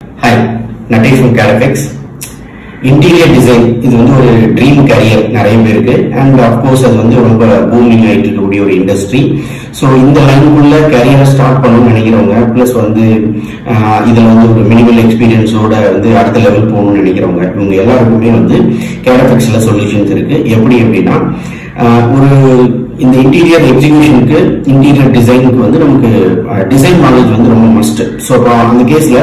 Hi, Natesh from Carafex. Interior design இது வந்து ஒரு ட்ரீம் கரியர் நிறைய பேருக்கு அண்ட் அப்கோர்ஸ் அது வந்து ரொம்ப பூமிங் ஆகிட்டு இருக்கக்கூடிய ஒரு இண்டஸ்ட்ரி. ஸோ இந்த லைனுக்குள்ள கரியரை ஸ்டார்ட் பண்ணணும்னு நினைக்கிறவங்க ப்ளஸ் வந்து இதில் வந்து ஒரு மினிமல் எக்ஸ்பீரியன்ஸோட வந்து அடுத்த லெவல் போகணும்னு நினைக்கிறவங்க இவங்க எல்லாருக்குமே வந்து கேரஃபெக்ஸில் சொல்யூஷன்ஸ் இருக்கு. எப்படி அப்படின்னா ஒரு இந்த இன்டீரியர் எக்ஸிகியூஷனுக்கு இன்டீரியர் டிசைனுக்கு வந்து நமக்கு டிசைன் நாலேஜ் வந்து ரொம்ப மஸ்ட். ஸோ அந்த கேஸ்ல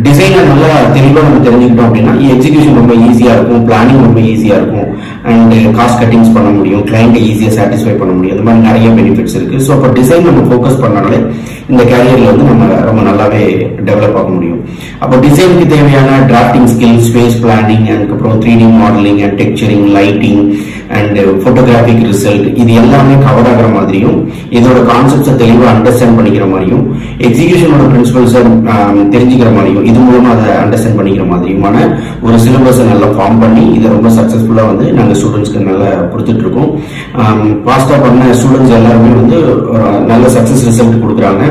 டிசைனை நல்லா தெளிவாக நம்ம தெரிஞ்சுக்கிட்டோம் அப்படின்னா எக்ஸிகியூஷன் ரொம்ப ஈஸியா இருக்கும், பிளானிங் ரொம்ப ஈஸியா இருக்கும் அண்ட் காஸ்ட் கட்டிங்ஸ் பண்ண முடியும், கிளைண்ட்டை ஈஸியா சாட்டிஸ்ஃபை பண்ண முடியும். இந்த மாதிரி நிறைய பெனிஃபிட்ஸ் இருக்கு. ஸோ அப்போ டிசைன் நம்ம ஃபோக்கஸ் பண்ணனாலே இந்த கேரியர்ல வந்து நம்ம ரொம்ப நல்லாவே டெவலப் ஆக முடியும். அப்போ டிசைனுக்கு தேவையான டிராஃப்டிங் ஸ்கில், ஸ்பேஸ் பிளானிங், அதுக்கப்புறம் 3D modelling and texturing, lighting and photographic result இது எல்லாமே கவர் ஆகிற மாதிரியும் இதோட கான்செப்ட்ஸை தெளிவாக அண்டர்ஸ்டாண்ட் பண்ணிக்கிற மாதிரியும் எக்ஸிகியூஷனோட பிரின்சிபல்ஸை தெரிஞ்சுக்கிற மாதிரியும் இது மூலமா அதை அண்டர்ஸ்டாண்ட் பண்ணிக்கிற மாதிரியுமான ஒரு சிலபஸை நல்லா ஃபார்ம் பண்ணி இதை ரொம்ப சக்சஸ்ஃபுல்லாக வந்து நாங்கள் ஸ்டூடெண்ட்ஸ்க்கு நல்லா கொடுத்துட்டு இருக்கோம். பாஸ்டா பண்ண ஸ்டூடெண்ட்ஸ் எல்லாருமே வந்து நல்ல சக்சஸ் ரிசல்ட் கொடுக்குறாங்க.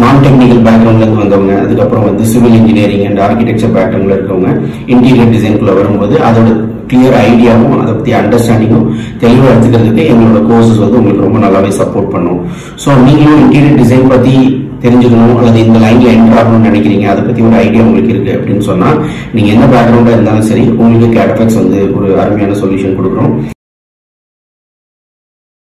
நான் டெக்னிக்கல் பேக்ரவுண்ட்ல இருந்து வந்தவங்க, அதுக்கப்புறம் வந்து சிவில் இன்ஜினியரிங் அண்ட் ஆர்கிடெக்சர் பேக்ரவுண்ட்ல இருக்கவங்க இன்டீரியர் டிசைனுக்குள்ள வரும்போது அதோட கிளியர் ஐடியாவும் அதை பத்தி அண்டர்ஸ்டாண்டிங்கும் தெளிவாக எடுத்துக்கிறதுக்கு எங்களோட கோர்சஸ் வந்து உங்களுக்கு ரொம்ப நல்லாவே சப்போர்ட் பண்ணும். ஸோ நீங்களும் இன்டீரியர் டிசைன் பத்தி தெரிஞ்சுக்கணும் அல்லது இந்த லைன்ல என்டர் ஆகணும்னு நினைக்கிறீங்க, அதை பத்தி ஒரு ஐடியா உங்களுக்கு இருக்கு அப்படின்னு சொன்னா நீங்க எந்த பேக்ரவுண்டா இருந்தாலும் சரி உங்களுக்கு கேரஃபெக்ஸ் வந்து ஒரு அருமையான சொல்யூஷன் கொடுக்குறோம்.